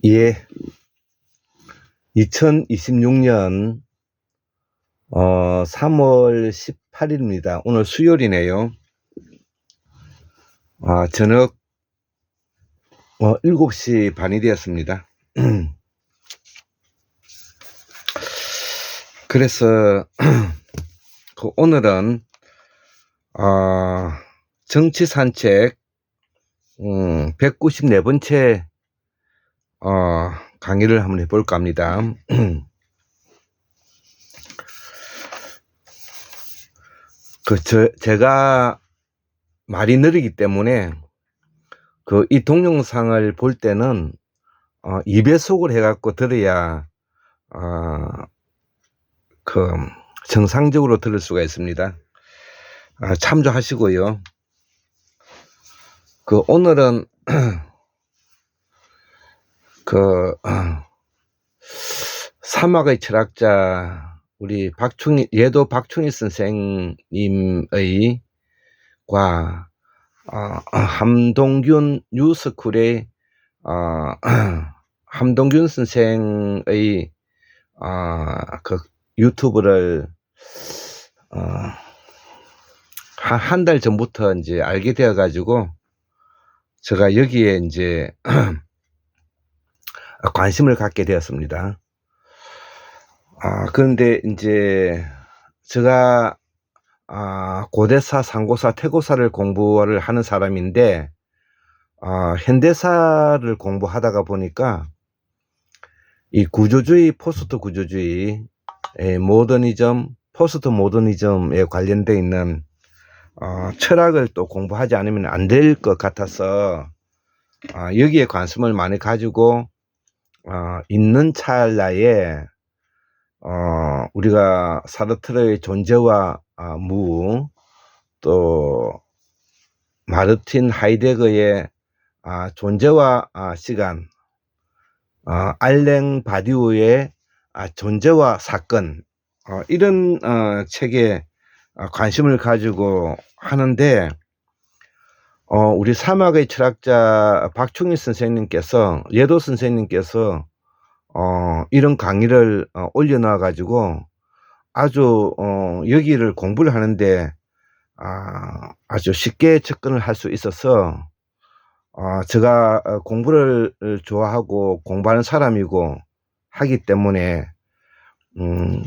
예, 2026년 3월 18일입니다. 오늘 수요일이네요. 저녁 7시 반이 되었습니다. 그래서 오늘은 정치산책 194번째 강의를 한번 해볼까 합니다. 제가 말이 느리기 때문에 이 동영상을 볼 때는 2배속을 해갖고 들어야 정상적으로 들을 수가 있습니다. 참조하시고요. 오늘은 사막의 철학자 우리 예도 박충희 선생님의 함동균 뉴스쿨의 함동균 선생의 유튜브를 한 달 전부터 이제 알게 되어 가지고 제가 여기에 이제 관심을 갖게 되었습니다. 그런데 이제 제가 고대사, 상고사, 태고사를 공부를 하는 사람인데 현대사를 공부하다가 보니까 이 구조주의, 포스트 구조주의, 모더니즘, 포스트 모더니즘에 관련되어 있는 철학을 또 공부하지 않으면 안 될 것 같아서 여기에 관심을 많이 가지고 있는 찰나에 우리가 사르트르의 존재와 무, 또 마르틴 하이데거의 존재와 시간, 알랭 바디우의 존재와 사건, 이런 책에 관심을 가지고 하는데 우리 사막의 철학자 박충희 선생님께서, 예도 선생님께서 이런 강의를 올려놔 가지고 아주 여기를 공부를 하는데 아주 쉽게 접근을 할 수 있어서 제가 공부를 좋아하고 공부하는 사람이고 하기 때문에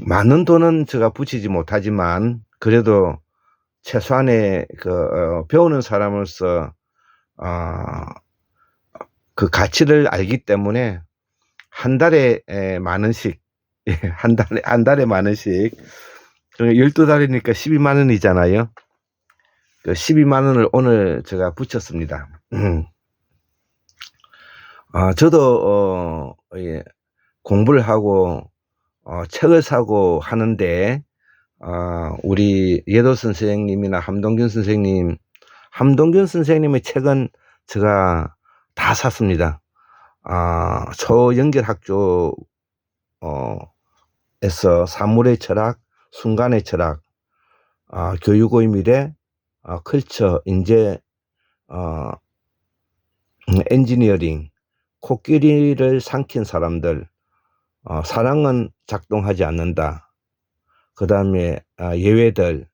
많은 돈은 제가 붙이지 못하지만 그래도 최소한의 배우는 사람으로서 그 가치를 알기 때문에 한 달에 10,000원씩, 한 달에 10,000원씩, 그러니까 12달이니까 120,000원이잖아요. 그 120,000원을 오늘 제가 붙였습니다. 저도 공부를 하고 책을 사고 하는데 우리 예도 선생님이나 함동균 선생님의 책은 제가 다 샀습니다. 초연결학조에서 사물의 철학, 순간의 철학, 교육의 미래, 컬처, 인재, 엔지니어링, 코끼리를 삼킨 사람들, 사랑은 작동하지 않는다. 그 다음에 예외들,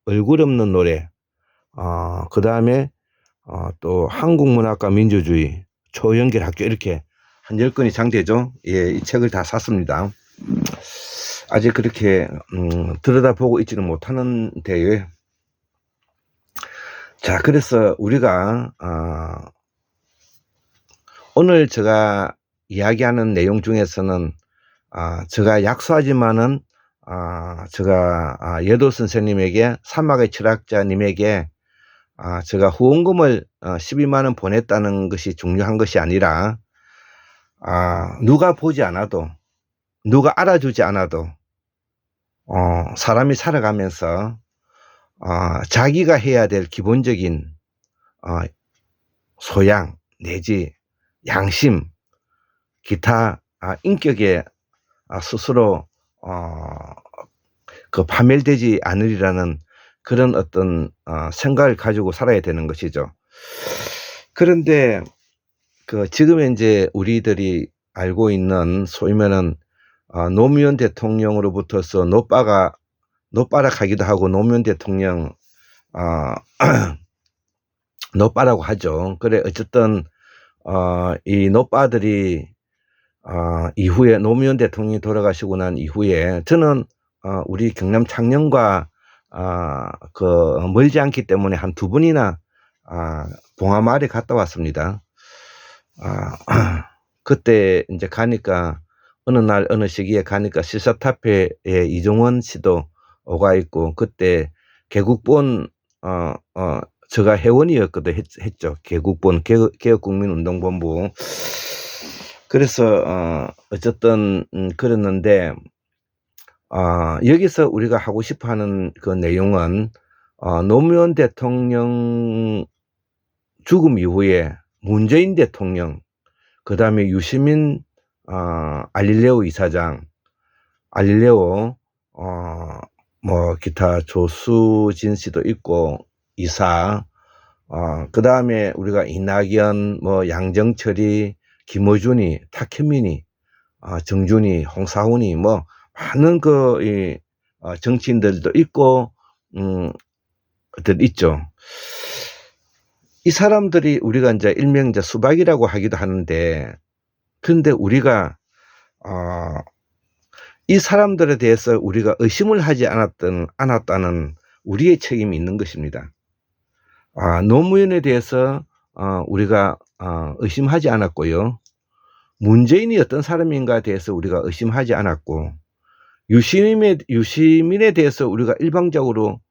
얼굴 없는 노래, 그 다음에 또 한국문학과 민주주의, 초연결학교, 이렇게 한 10권이 장되죠. 예, 이 책을 다 샀습니다. 아직 그렇게 들여다보고 있지는 못하는데요. 자, 그래서 우리가 오늘 제가 이야기하는 내용 중에서는 제가 약소하지만은 제가 예도 선생님에게, 사막의 철학자님에게 제가 후원금을 120,000원 보냈다는 것이 중요한 것이 아니라 누가 보지 않아도, 누가 알아주지 않아도 사람이 살아가면서 자기가 해야 될 기본적인 소양 내지 양심, 기타 인격에 스스로 파멸되지 않으리라는 그런 어떤 생각을 가지고 살아야 되는 것이죠. 그런데 지금 이제 우리들이 알고 있는 소위 말하는 노무현 대통령으로부터서 노빠락하기도 하고 노무현 대통령 노빠라고 하죠. 그래 어쨌든 이 노빠들이 이후에 노무현 대통령이 돌아가시고 난 이후에 저는 우리 경남 창녕과 멀지 않기 때문에 한 2번이나 봉하마을에 갔다 왔습니다. 그때 이제 가니까 어느 날 어느 시기에 가니까 시사탑회에 이종원 씨도 오가 있고, 그때 개국본 제가 회원이었거든 했죠. 개국본 개혁국민운동본부. 그래서 어쨌든 그랬는데 여기서 우리가 하고 싶어하는 그 내용은 노무현 대통령 죽음 이후에 문재인 대통령, 그 다음에 유시민 알릴레오 이사장, 알릴레오 뭐 기타 조수진 씨도 있고 이사, 그 다음에 우리가 이낙연, 뭐 양정철이, 김어준이, 탁현민이, 정준이, 홍사훈이, 뭐 많은 정치인들도 있고 있죠. 이 사람들이 우리가 이제 일명 이제 수박이라고 하기도 하는데, 그런데 우리가 이 사람들에 대해서 우리가 의심을 하지 않았다는 우리의 책임이 있는 것입니다. 노무현에 대해서 우리가 의심하지 않았고요. 문재인이 어떤 사람인가에 대해서 우리가 의심하지 않았고, 유시민에 대해서 우리가 일방적으로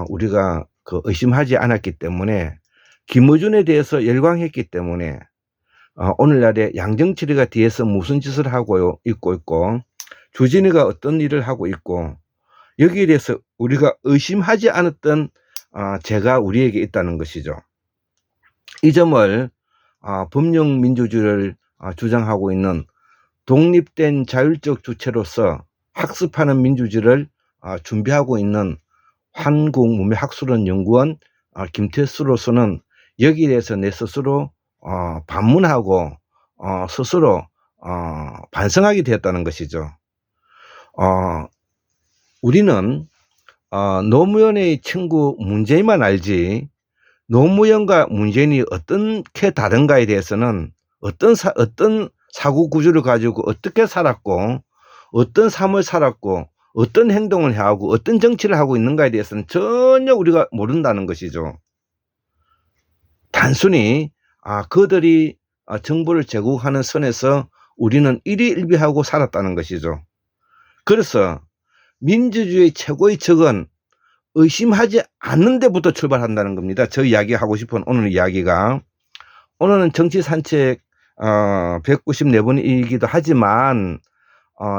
우리가 의심하지 않았기 때문에, 김어준에 대해서 열광했기 때문에 오늘날에 양정철이가 뒤에서 무슨 짓을 하고 있고 주진이가 어떤 일을 하고 있고, 여기에 대해서 우리가 의심하지 않았던 죄가 우리에게 있다는 것이죠. 이 점을 법령민주주의를 주장하고 있는 독립된 자율적 주체로서 학습하는 민주주의를 준비하고 있는 한국문명학술원연구원 김태수로서는 여기에 대해서 내 스스로 반문하고 스스로 반성하게 되었다는 것이죠. 우리는 노무현의 친구 문재인만 알지, 노무현과 문재인이 어떻게 다른가에 대해서는 어떤 사고 구조를 가지고 어떻게 살았고, 어떤 삶을 살았고, 어떤 행동을 해하고 어떤 정치를 하고 있는가에 대해서는 전혀 우리가 모른다는 것이죠. 단순히 그들이 정부를 제국하는 선에서 우리는 일희일비하고 살았다는 것이죠. 그래서 민주주의 최고의 적은 의심하지 않는 데부터 출발한다는 겁니다. 저 이야기하고 싶은 오늘 이야기가, 오늘은 정치산책 194번이기도 하지만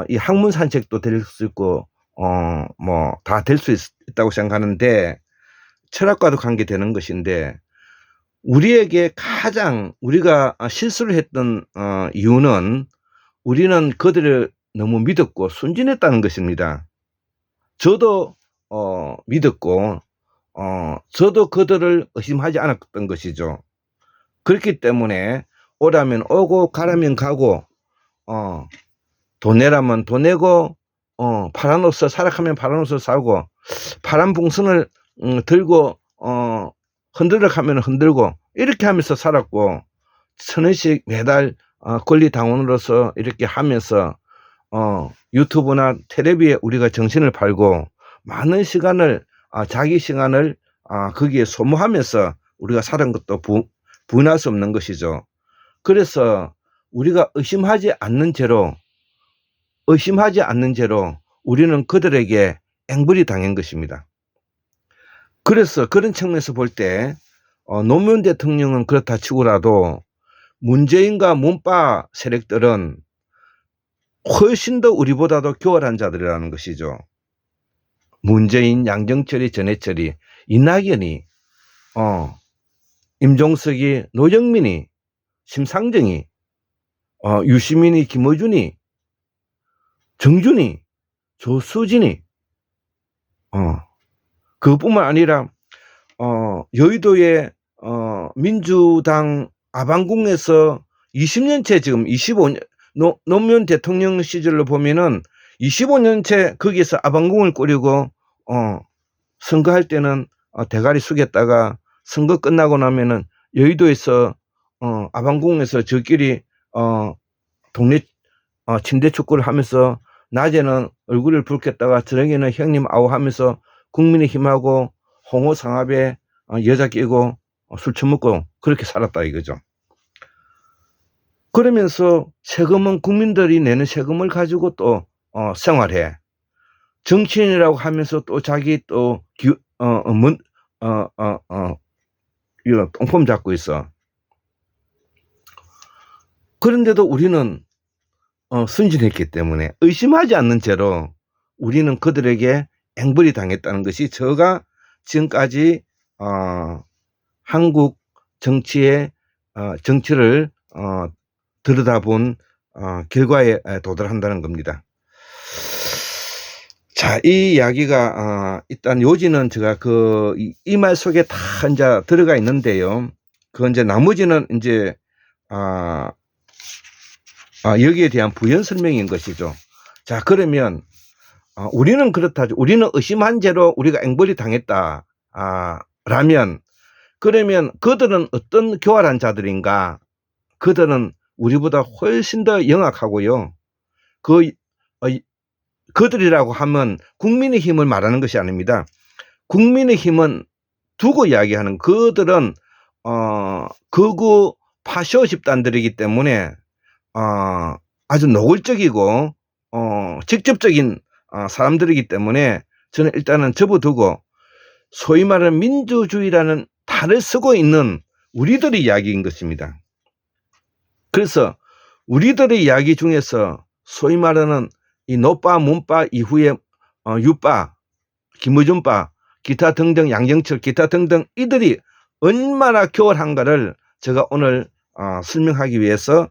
이 학문산책도 될 수 있고 뭐 다 될 수 있다고 생각하는데, 철학과도 관계되는 것인데, 우리에게 가장 우리가 실수를 했던 이유는 우리는 그들을 너무 믿었고 순진했다는 것입니다. 저도 믿었고 저도 그들을 의심하지 않았던 것이죠. 그렇기 때문에 오라면 오고 가라면 가고 돈 내라면 돈 내고 파란 옷을 사라 하면 파란 옷을 사고, 파란 풍선을 들고 흔들어 가면 흔들고, 이렇게 하면서 살았고, 1,000원씩 매달 권리당원으로서 이렇게 하면서 유튜브나 텔레비에 우리가 정신을 팔고 많은 시간을 자기 시간을 거기에 소모하면서 우리가 살은 것도 부인할 수 없는 것이죠. 그래서 우리가 의심하지 않는 죄로 우리는 그들에게 앵벌이 당한 것입니다. 그래서 그런 측면에서 볼 때 노무현 대통령은 그렇다 치고라도 문재인과 문파 세력들은 훨씬 더 우리보다도 교활한 자들이라는 것이죠. 문재인, 양정철이, 전해철이, 이낙연이, 임종석이, 노영민이, 심상정이, 유시민이, 김어준이, 정준이, 조수진이, 그것뿐만 아니라 여의도의 민주당 아방궁에서 20년째 지금 25년 노무현 대통령 시절로 보면은 25년째 거기서 아방궁을 꾸리고 선거할 때는 대가리 숙였다가 선거 끝나고 나면은 여의도에서 아방궁에서 저끼리 동네 침대 축구를 하면서 낮에는 얼굴을 붉혔다가 저녁에는 형님 아우 하면서 국민의힘하고 홍어상합에 여자 끼고 술 처먹고 그렇게 살았다 이거죠. 그러면서 세금은 국민들이 내는 세금을 가지고 또 생활해. 정치인이라고 하면서 또 자기 또 이런 똥폼 잡고 있어. 그런데도 우리는 순진했기 때문에 의심하지 않는 채로 우리는 그들에게 앵벌이 당했다는 것이 제가 지금까지 한국 정치의 정치를 들여다본 결과에 도달한다는 겁니다. 자, 이 이야기가 일단 요지는 제가 이 말 속에 다 이제 들어가 있는데요. 그 이제 나머지는 이제 여기에 대한 부연 설명인 것이죠. 자, 그러면 우리는 그렇다죠. 우리는 의심한 죄로 우리가 앵벌이 당했다. 라면 그러면 그들은 어떤 교활한 자들인가? 그들은 우리보다 훨씬 더 영악하고요. 그들이라고 하면 국민의힘을 말하는 것이 아닙니다. 국민의힘은 두고 이야기하는 그들은 극우 파쇼 집단들이기 때문에 아주 노골적이고 직접적인 사람들이기 때문에 저는 일단은 접어두고 소위 말하는 민주주의라는 탈을 쓰고 있는 우리들의 이야기인 것입니다. 그래서 우리들의 이야기 중에서 소위 말하는 이 노빠, 문빠 이후에 유빠, 김어준빠, 기타 등등 양정철 기타 등등 이들이 얼마나 교활한가를 제가 오늘 설명하기 위해서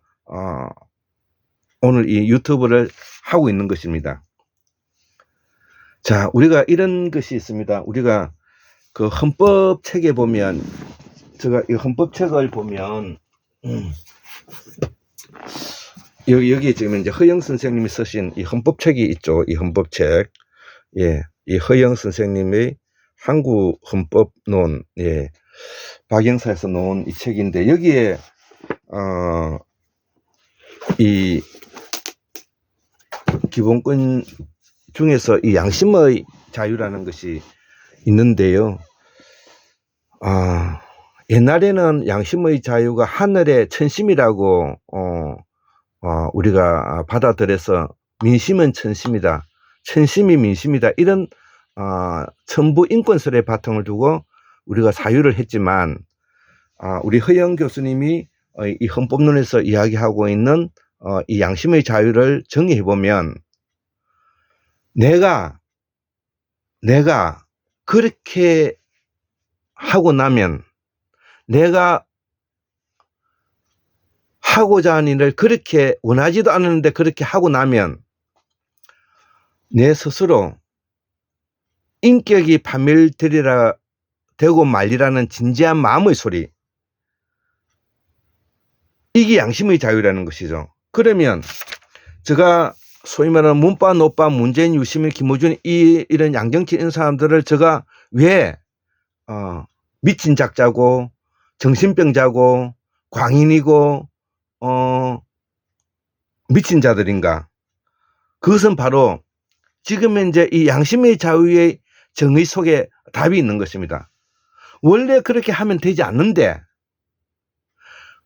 오늘 이 유튜브를 하고 있는 것입니다. 자, 우리가 이런 것이 있습니다. 우리가 그 헌법책에 보면 제가 이 헌법책을 보면 여기 지금 이제 허영 선생님이 쓰신 이 헌법책이 있죠. 이 헌법책. 예. 이 허영 선생님의 한국 헌법론, 예. 박영사에서 놓은 이 책인데 여기에 이 기본권 중에서 이 양심의 자유라는 것이 있는데요. 옛날에는 양심의 자유가 하늘의 천심이라고 우리가 받아들여서 민심은 천심이다. 천심이 민심이다. 이런 천부 인권설의 바탕을 두고 우리가 사유를 했지만 우리 허영 교수님이 이 헌법론에서 이야기하고 있는 이 양심의 자유를 정의해 보면 내가 그렇게 하고 나면 내가 하고자 하는 일을 그렇게 원하지도 않았는데 그렇게 하고 나면 내 스스로 인격이 파멸되리라 되고 말리라는 진지한 마음의 소리, 이게 양심의 자유라는 것이죠. 그러면 제가 소위 말하는 문빠, 노빠, 문재인, 유시민, 김어준 이런 양정치 이런 사람들을 제가 왜 미친 작자고 정신병자고 광인이고 미친 자들인가? 그것은 바로 지금 현재 이 양심의 자유의 정의 속에 답이 있는 것입니다. 원래 그렇게 하면 되지 않는데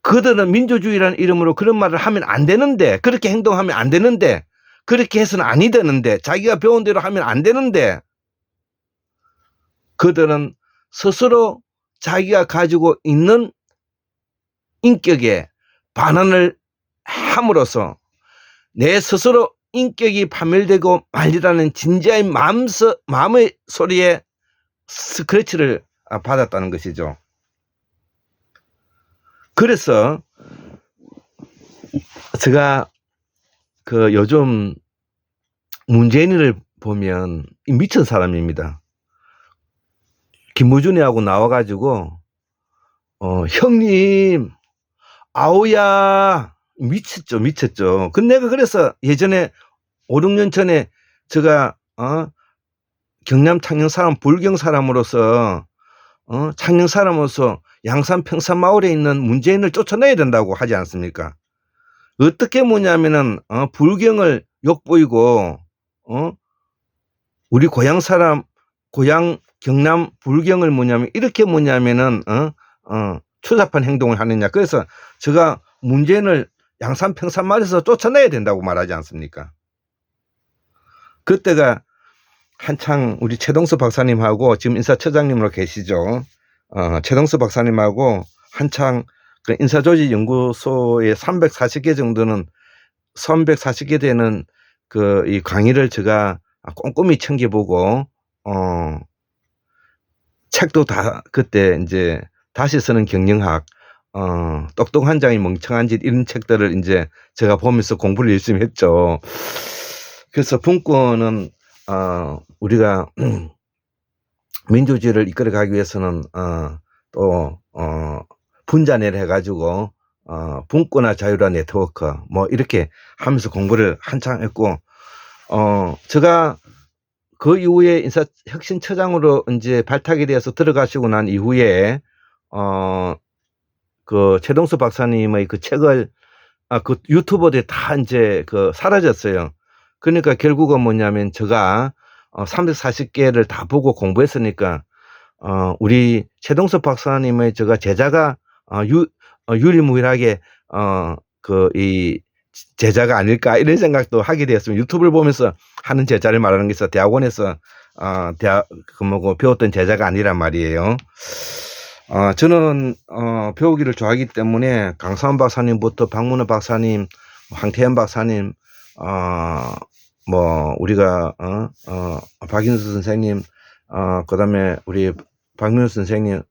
그들은 민주주의라는 이름으로 그런 말을 하면 안 되는데, 그렇게 행동하면 안 되는데, 그렇게 해서는 아니 되는데, 자기가 배운 대로 하면 안 되는데 그들은 스스로 자기가 가지고 있는 인격에 반환을 함으로써 내 스스로 인격이 파멸되고 말리라는 진지한 마음의 소리에 스크래치를 받았다는 것이죠. 그래서 제가 요즘 문재인을 보면 미친 사람입니다. 김무준이하고 나와가지고 형님 아우야 미쳤죠, 미쳤죠. 내가 그래서 예전에 5, 6년 전에 제가 경남 창녕 사람, 불경 사람으로서 창녕 사람으로서 양산 평산마을에 있는 문재인을 쫓아내야 된다고 하지 않습니까? 어떻게 뭐냐면은 불경을 욕보이고 우리 고향 사람, 고향 경남 불경을 뭐냐면 이렇게 뭐냐면은 추잡한 행동을 하느냐. 그래서 제가 문재인을 양산 평산마을에서 쫓아내야 된다고 말하지 않습니까? 그때가 한창 우리 최동수 박사님하고 지금 인사처장님으로 계시죠. 최동수 박사님하고 한창 그 인사조직연구소에 340개 정도는 340개 되는 그 이 강의를 제가 꼼꼼히 챙겨보고 책도 다 그때 이제 다시 쓰는 경영학, 똑똑한 장이 멍청한 짓 이런 책들을 이제 제가 보면서 공부를 열심히 했죠. 그래서 분권은 우리가 민주주의를 이끌어가기 위해서는 또 분자내를 해가지고 분권화 자유화 네트워크 뭐 이렇게 하면서 공부를 한창 했고 제가 그 이후에 인사혁신처장으로 이제 발탁이 되어서 들어가시고 난 이후에 그 최동수 박사님의 그 책을 그 유튜버들이 다 이제 그 사라졌어요. 그러니까 결국은 뭐냐면 제가 340개를 다 보고 공부했으니까 우리 최동수 박사님의 제가 제자가 유일무이하게 그 이 제자가 아닐까 이런 생각도 하게 되었습니다. 유튜브를 보면서 하는 제자를 말하는 게 있어 대학원에서 대학 배웠던 제자가 아니란 말이에요. 저는 배우기를 좋아하기 때문에 강사원 박사님부터 박문호 박사님, 황태현 박사님, 뭐 우리가 박인수 선생님, 그다음에 우리 박민우 선생님,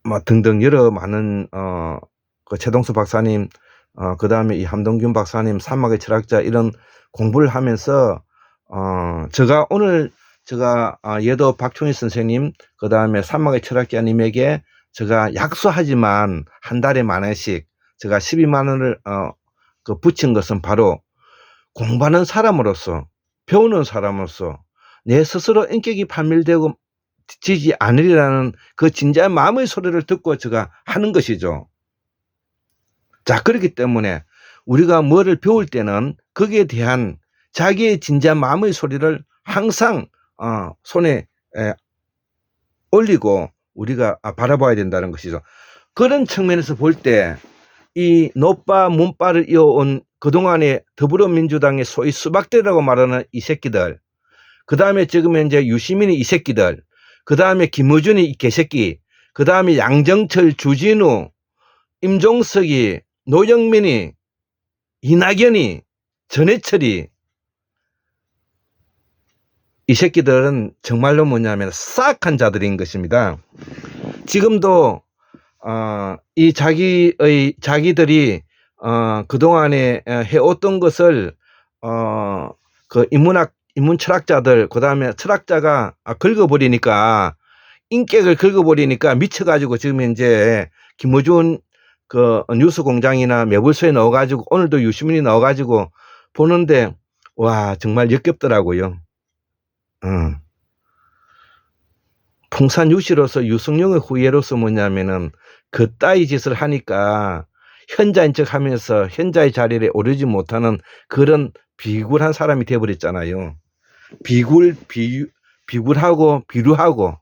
뭐 등등 여러 많은 그 최동수 박사님, 그다음에 이 함동균 박사님, 사막의 철학자 이런 공부를 하면서 제가 오늘 제가 예도 박충희 선생님, 그다음에 사막의 철학자님에게 제가 약소하지만 한 달에 10,000원씩 제가 12만 원을 그 붙인 것은 바로 공부하는 사람으로서, 배우는 사람으로서 내 스스로 인격이 파멸되고 지지 않으리라는 그 진지한 마음의 소리를 듣고 제가 하는 것이죠. 자, 그렇기 때문에 우리가 뭐를 배울 때는 거기에 대한 자기의 진지한 마음의 소리를 항상 손에 올리고 우리가 바라봐야 된다는 것이죠. 그런 측면에서 볼 때 이 노빠 문빠를 이어온 그동안의 더불어민주당의 소위 수박대라고 말하는 이 새끼들, 그 다음에 지금 현재 유시민이 이 새끼들, 그 다음에 김어준이 이 개새끼, 그 다음에 양정철, 주진우, 임종석이, 노영민이, 이낙연이, 전해철이, 이 새끼들은 정말로 뭐냐면 싹한 자들인 것입니다. 지금도 이 자기들이 그동안에 해왔던 것을 그 인문 철학자들, 그 다음에 철학자가 긁어버리니까, 인격을 긁어버리니까 미쳐가지고 지금 이제 김어준 그 뉴스공장이나 매불서에 넣어가지고 오늘도 유시민이 넣어가지고 보는데 와 정말 역겹더라고요. 풍산유시로서 유승용의 후예로서 뭐냐면은 그따위 짓을 하니까 현자인 척 하면서 현자의 자리에 오르지 못하는 그런 비굴한 사람이 되어버렸잖아요. 비굴하고 비루하고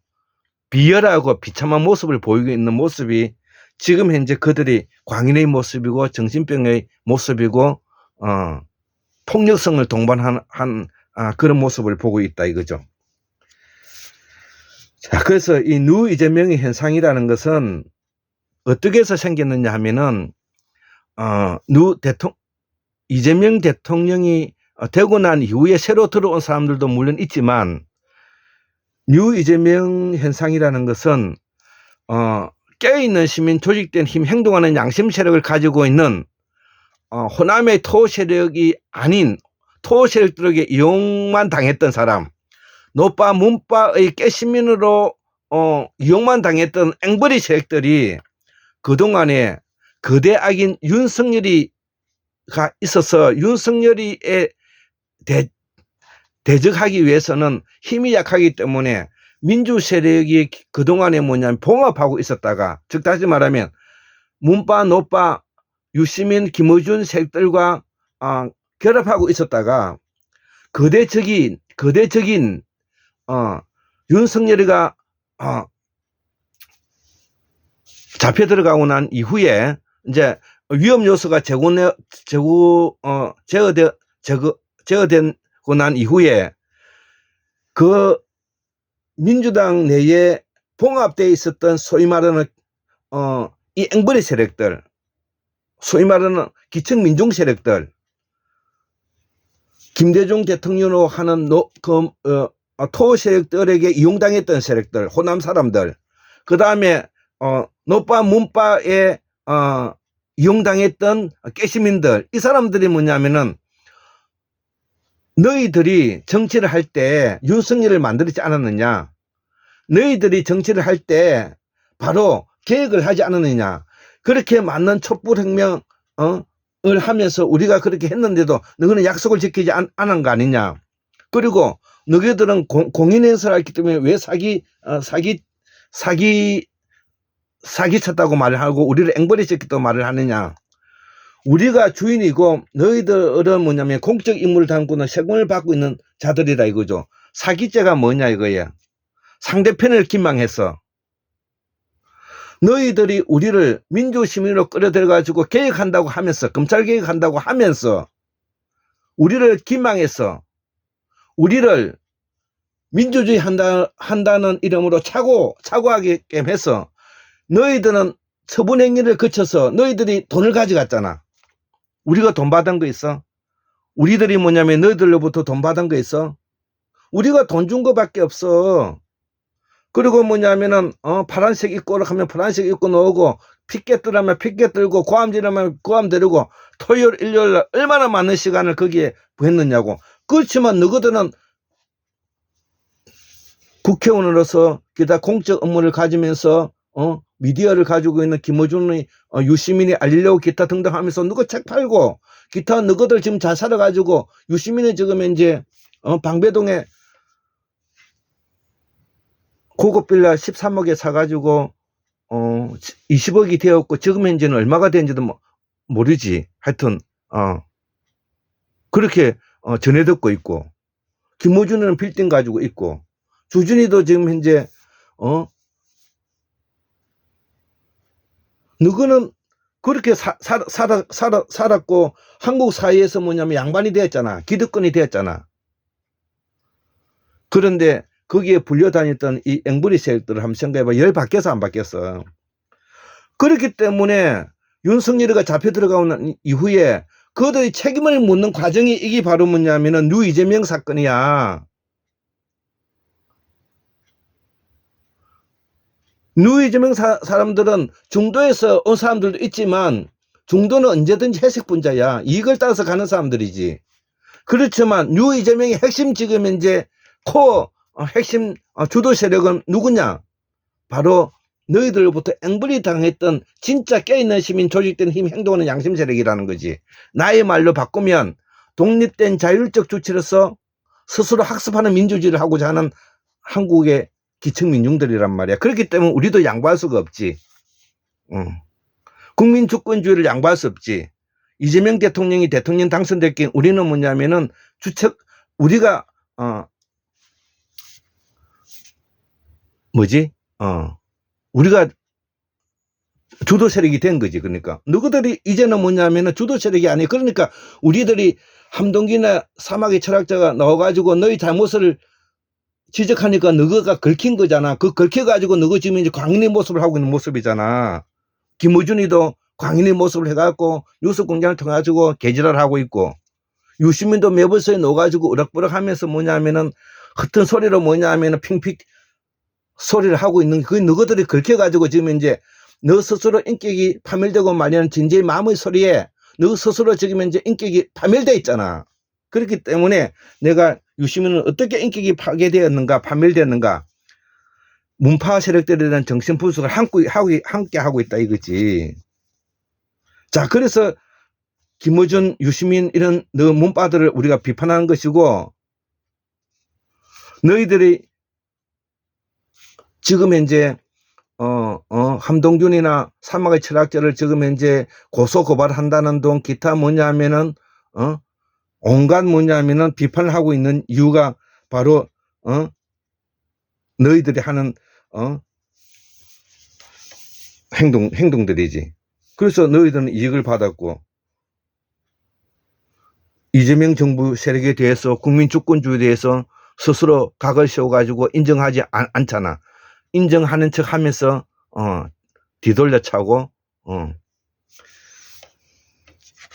비열하고 비참한 모습을 보이고 있는 모습이 지금 현재 그들이 광인의 모습이고 정신병의 모습이고 폭력성을 동반한 그런 모습을 보고 있다 이거죠. 자, 그래서 이 누 이재명의 현상이라는 것은 어떻게 해서 생겼느냐 하면은 이재명 대통령이 되고 난 이후에 새로 들어온 사람들도 물론 있지만 뉴 이재명 현상이라는 것은 깨어있는 시민, 조직된 힘, 행동하는 양심 세력을 가지고 있는 호남의 토 세력이 아닌 토 세력들에게 이용만 당했던 사람, 노빠 문빠의 깨시민으로 이용만 당했던 앵벌이 세력들이 그동안에 거대 악인 윤석열이가 있어서 윤석열이에 대적하기 위해서는 힘이 약하기 때문에 민주 세력이 그동안에 뭐냐면 봉합하고 있었다가, 즉 다시 말하면 문파, 노파, 유시민, 김어준 세력들과 결합하고 있었다가 거대적인 윤석열이가 잡혀 들어가고 난 이후에 이제 위험 요소가 제거되고 난 이후에 그 민주당 내에 봉합되어 있었던 소위 말하는 이 앵벌이 세력들, 소위 말하는 기층 민중 세력들, 김대중 대통령으로 하는 토 세력들에게 이용당했던 세력들, 호남 사람들, 그 다음에 노파 문파에 이용당했던 깨시민들, 이 사람들이 뭐냐면은 너희들이 정치를 할 때 윤석열을 만들지 않았느냐, 너희들이 정치를 할 때 바로 계획을 하지 않았느냐, 그렇게 맞는 촛불혁명을 하면서 우리가 그렇게 했는데도 너희는 약속을 지키지 않은 거 아니냐, 그리고 너희들은 공인행사를 했기 때문에 왜 사기 쳤다고 말을 하고 우리를 앵벌이 쳤다고 말을 하느냐. 우리가 주인이고 너희들은 뭐냐면 공적 임무를 담고는 세금을 받고 있는 자들이다 이거죠. 사기죄가 뭐냐 이거야. 상대편을 기망해서 너희들이 우리를 민주시민으로 끌어들여 가지고 개혁한다고 하면서, 검찰 개혁한다고 하면서 우리를 기망해서 우리를 민주주의 한다는 이름으로 착오하게 해서 너희들은 처분행위를 거쳐서 너희들이 돈을 가져갔잖아. 우리가 돈 받은 거 있어? 우리들이 뭐냐면 너희들로부터 돈 받은 거 있어? 우리가 돈 준 거밖에 없어. 그리고 뭐냐면은 파란색 입고 하면 파란색 입고 나오고, 피켓 들으면 피켓 들고, 고함 지르면 고함 지르고, 토요일 일요일 날 얼마나 많은 시간을 거기에 부했느냐고. 그렇지만 너희들은 국회의원으로서 기타 공적 업무를 가지면서 미디어를 가지고 있는 김어준의 유시민이 알리려고 기타 등등 하면서 누구 책 팔고 기타 너희들 지금 잘 살아가지고 유시민이 지금 이제 방배동에 고급 빌라 13억에 사가지고 20억이 되었고 지금 현재는 얼마가 된지도 모르지. 하여튼 그렇게 전해 듣고 있고, 김어준은 빌딩 가지고 있고, 주준이도 지금 현재 너희는 그렇게 살았고 한국 사회에서 뭐냐면 양반이 되었잖아. 기득권이 되었잖아. 그런데 거기에 불려다녔던 이 앵벌이 세력들을 한번 생각해봐. 열 바뀌었어 안 바뀌었어? 그렇기 때문에 윤석열이가 잡혀 들어가고 난 이후에 그들의 책임을 묻는 과정이 이게 바로 뭐냐면은 류이재명 사건이야. 류이재명 사람들은 중도에서 온 사람들도 있지만 중도는 언제든지 회색분자야. 이익을 따라서 가는 사람들이지. 그렇지만 류이재명의 핵심 지금 이제 핵심 주도 세력은 누구냐? 바로 너희들로부터 앵벌이 당했던 진짜 깨어있는 시민, 조직된 힘, 행동하는 양심 세력이라는 거지. 나의 말로 바꾸면 독립된 자율적 주체로서 스스로 학습하는 민주주의를 하고자 하는 한국의 기층 민중들이란 말이야. 그렇기 때문에 우리도 양보할 수가 없지. 국민 주권주의를 양보할 수 없지. 이재명 대통령이 대통령 당선됐기에 우리는 뭐냐면은 우리가 우리가 주도 세력이 된 거지. 그러니까 너희들이 이제는 뭐냐면은 주도 세력이 아니에요. 그러니까 우리들이 함동기나 사막의 철학자가 나와가지고 너희 잘못을 지적하니까 너희가 긁힌 거잖아. 그 긁혀가지고 너희 지금 이제 광인의 모습을 하고 있는 모습이잖아. 김어준이도 광인의 모습을 해갖고 뉴스 공장을 통해가지고 개지랄 하고 있고, 유시민도 매불서에 넣어가지고 우락부락 하면서 뭐냐면은 흩은 소리로 뭐냐면은 핑픽 소리를 하고 있는 그 너희들이 긁혀가지고 지금 이제 너 스스로 인격이 파멸되고 말하는 진지의 마음의 소리에 너 스스로 지금 이제 인격이 파멸되어 있잖아. 그렇기 때문에 내가 유시민은 어떻게 인격이 파괴되었는가, 파멸되었는가, 문파 세력들에 대한 정신 분석을 함께 하고 있다 이거지. 자, 그래서 김어준, 유시민 이런 너 문바들을 우리가 비판하는 것이고, 너희들이 지금 현재 함동균이나 사막의 철학자를 지금 현재 고소 고발한다는 동 기타 뭐냐면은 온갖 뭐냐면은 비판을 하고 있는 이유가 바로 너희들이 하는 행동들이지. 그래서 너희들은 이익을 받았고, 이재명 정부 세력에 대해서 국민 주권주의에 대해서 스스로 각을 세워가지고 인정하지 않잖아. 인정하는 척 하면서 뒤돌려 차고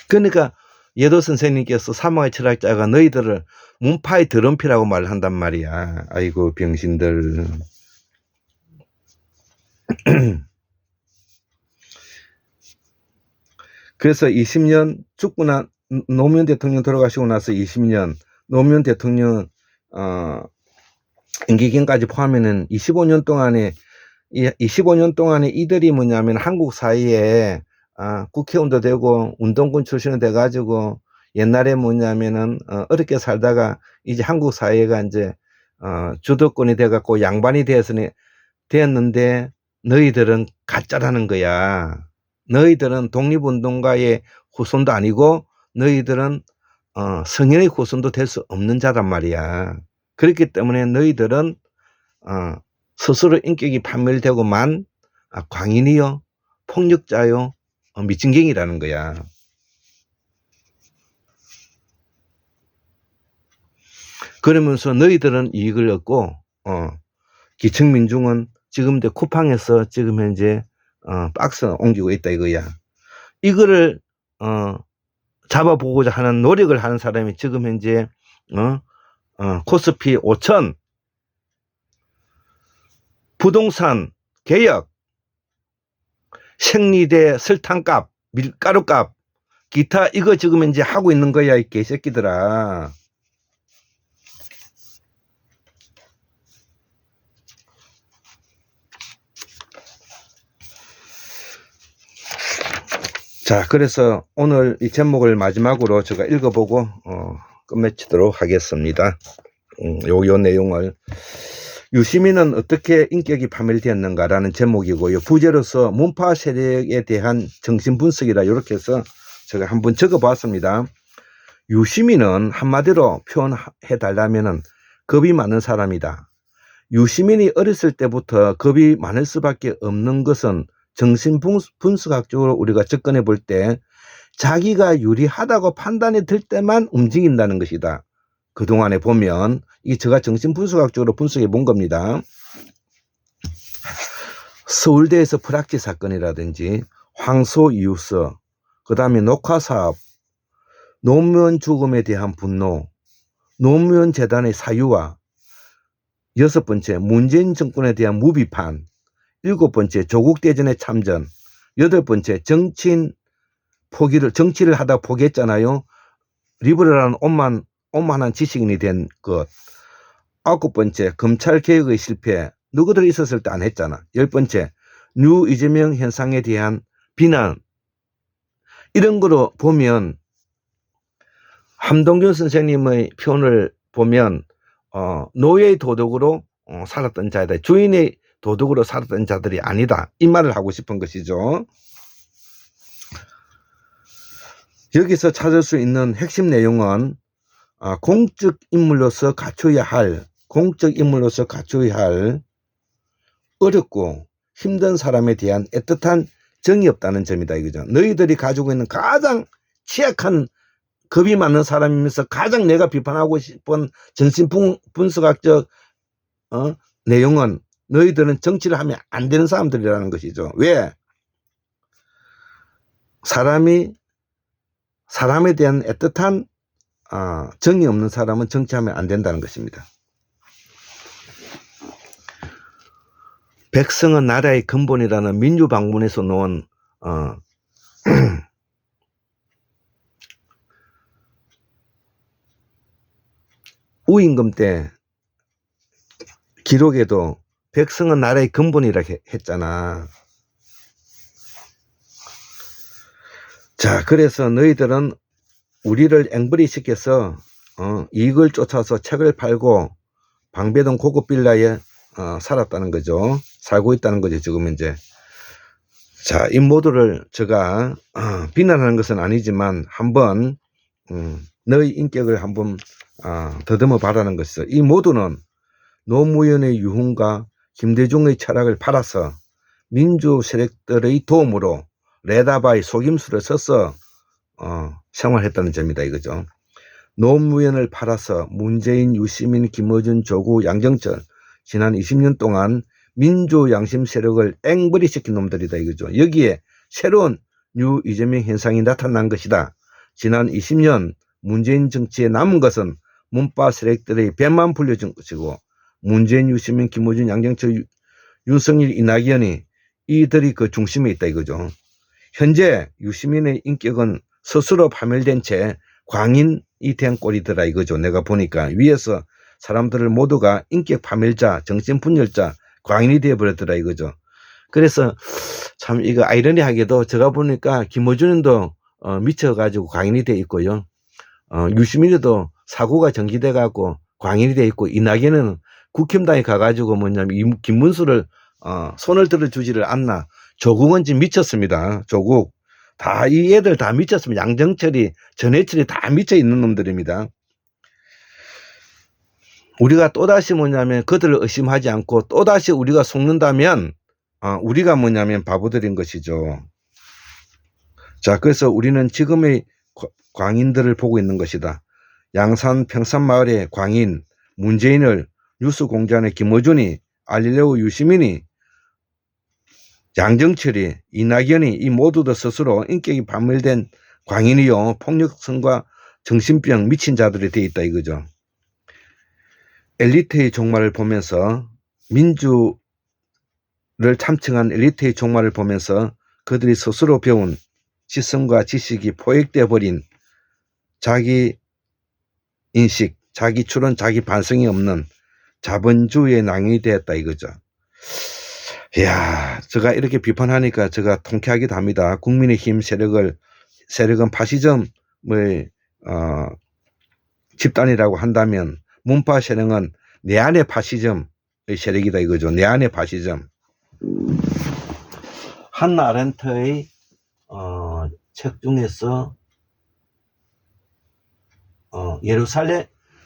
그러니까 예도 선생님께서 사막의 철학자가 너희들을 문파의 드럼피라고 말을 한단 말이야. 아이고 병신들. 그래서 20년 죽고 난 노무현 대통령 돌아가시고 나서 20년 노무현 대통령 임기기간까지 포함하면 25년 동안에 25년 동안에 이들이 뭐냐면 한국 사회에 국회의원도 되고 운동권 출신이 돼가지고 옛날에 뭐냐면은 어렵게 살다가 이제 한국 사회가 이제 주도권이 돼갖고 양반이 되었는데 너희들은 가짜라는 거야. 너희들은 독립운동가의 후손도 아니고 너희들은 성인의 후손도 될 수 없는 자란 말이야. 그렇기 때문에 너희들은 스스로 인격이 판멸되고만 광인이요, 폭력자요, 미친경이라는 거야. 그러면서 너희들은 이익을 얻고 기층민중은 지금 쿠팡에서 지금 현재 박스 옮기고 있다 이거야. 이거를 잡아보고자 하는 노력을 하는 사람이 지금 현재 코스피 5천, 부동산 개혁, 생리대 설탕값, 밀가루값, 기타 이거 지금 현재 하고 있는 거야 이 개새끼들아. 자, 그래서 오늘 이 제목을 마지막으로 제가 읽어보고 끝맺도록 하겠습니다. 요 내용을 유시민은 어떻게 인격이 파멸되었는가라는 제목이고요. 부제로서 문파 세력에 대한 정신분석이라 이렇게 해서 제가 한번 적어봤습니다. 유시민은 한마디로 표현해달라면 겁이 많은 사람이다. 유시민이 어렸을 때부터 겁이 많을 수밖에 없는 것은 정신분석학적으로 우리가 접근해 볼 때 자기가 유리하다고 판단이 들 때만 움직인다는 것이다. 그동안에 보면 이게 제가 정신분석학적으로 분석해 본 겁니다. 서울대에서 프락치 사건이라든지 황소 이웃서, 그 다음에 녹화사업, 노무현 죽음에 대한 분노, 노무현 재단의 사유화, 6번째 문재인 정권에 대한 무비판, 7번째 조국 대전에 참전, 8번째 정치를 하다 포기했잖아요. 리버럴한 오만한 지식인이 된 것. 9번째 검찰 개혁의 실패. 너희들이 있었을 때 안 했잖아. 10번째 뉴 이재명 현상에 대한 비난. 이런 거로 보면 함동균 선생님의 표현을 보면 노예의 도덕으로 살았던 자이다. 주인의 도덕으로 살았던 자들이 아니다. 이 말을 하고 싶은 것이죠. 여기서 찾을 수 있는 핵심 내용은 공적 인물로서 갖춰야 할 어렵고 힘든 사람에 대한 애틋한 정이 없다는 점이다 이거죠. 너희들이 가지고 있는 가장 취약한 겁이 많은 사람이면서 가장 내가 비판하고 싶은 정신분석학적 내용은 너희들은 정치를 하면 안 되는 사람들이라는 것이죠. 왜? 사람에 대한 애틋한 정이 없는 사람은 정치하면 안 된다는 것입니다. 백성은 나라의 근본이라는 민주방문에서 놓은 우임금 때 기록에도 백성은 나라의 근본이라 했잖아. 자, 그래서 너희들은 우리를 앵벌이 시켜서 이익을 쫓아서 책을 팔고 방배동 고급 빌라에 살았다는 거죠. 살고 있다는 거죠, 지금 이제. 자, 이 모두를 제가 비난하는 것은 아니지만 한번 너희 인격을 한번 더듬어 봐라는 것이죠. 이 모두는 노무현의 유흥과 김대중의 철학을 팔아서 민주 세력들의 도움으로 레다바의 속임수를 써서 생활했다는 점이다 이거죠. 노무현을 팔아서 문재인, 유시민, 김어준, 조국, 양정철 지난 20년 동안 민주 양심 세력을 앵벌이 시킨 놈들이다 이거죠. 여기에 새로운 뉴 이재명 현상이 나타난 것이다. 지난 20년 문재인 정치에 남은 것은 문파 세력들의 배만 불려준 것이고 문재인, 유시민, 김어준, 양정철, 윤석열, 이낙연이 이들이 그 중심에 있다 이거죠. 현재 유시민의 인격은 스스로 파멸된 채 광인이 된 꼴이더라 이거죠. 내가 보니까 위에서 사람들을 모두가 인격 파멸자, 정신분열자, 광인이 되어버렸더라 이거죠. 그래서 참 이거 아이러니하게도 제가 보니까 김어준도 미쳐가지고 광인이 돼 있고요. 유시민도 사고가 전기돼 갖고 광인이 돼 있고 이낙연은 국힘당에 가가지고 뭐냐면 김문수를 손을 들어주지를 않나. 조국은 지금 미쳤습니다. 조국 다 이 애들 다 미쳤습니다. 양정철이 전해철이 다 미쳐 있는 놈들입니다. 우리가 또다시 뭐냐면 그들을 의심하지 않고 또다시 우리가 속는다면 우리가 뭐냐면 바보들인 것이죠. 자, 그래서 우리는 지금의 광인들을 보고 있는 것이다. 양산 평산마을의 광인 문재인을 뉴스공장의 김어준이 알릴레오 유시민이 양정철이 이낙연이 이 모두도 스스로 인격이 파멸된 광인이요 폭력성과 정신병 미친 자들이 되어 있다 이거죠. 엘리트의 종말을 보면서 민주를 참칭한 엘리트의 종말을 보면서 그들이 스스로 배운 지성과 지식이 포획되어 버린 자기 인식, 자기 추론, 자기 반성이 없는 자본주의의 낭이 되었다 이거죠. 이야, 제가 이렇게 비판하니까 제가 통쾌하기도 합니다. 국민의힘 세력은 파시즘의 집단이라고 한다면 문파 세력은 내 안의 파시즘의 세력이다 이거죠. 내 안의 파시즘. 한나 아렌트의 책 중에서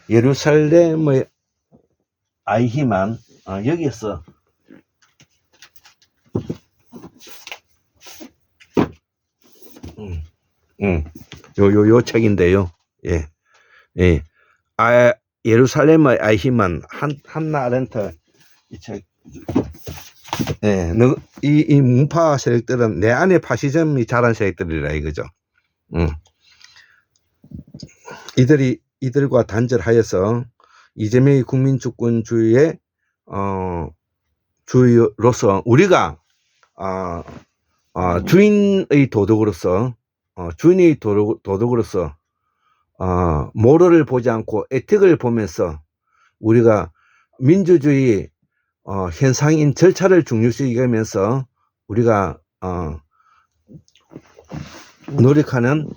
예루살렘의 아이히만 여기에서 요 책인데요. 예. 예. 예루살렘의 아이히만 한나 아렌트 이 책. 예. 이 문파 세력들은 내 안에 파시즘이 자란 세력들이라 이거죠. 이들과 단절하여서 이재명의 국민주권주의의 주의로서 우리가 주인의 도덕으로서 모럴을 보지 않고 에틱을 보면서 우리가 민주주의 현상인 절차를 중요시 여기면서 우리가 노력하는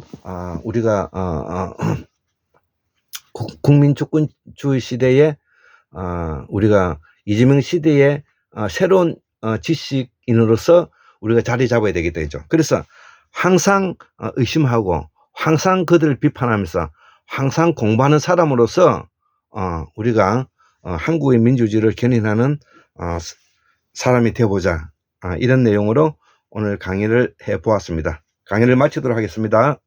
우리가 국민주권주의 시대에 우리가 이재명 시대에 새로운 지식인으로서 우리가 자리 잡아야 되겠다 했죠. 그래서 항상 의심하고 항상 그들을 비판하면서 항상 공부하는 사람으로서 우리가 한국의 민주주의를 견인하는 사람이 되어보자 이런 내용으로 오늘 강의를 해보았습니다. 강의를 마치도록 하겠습니다.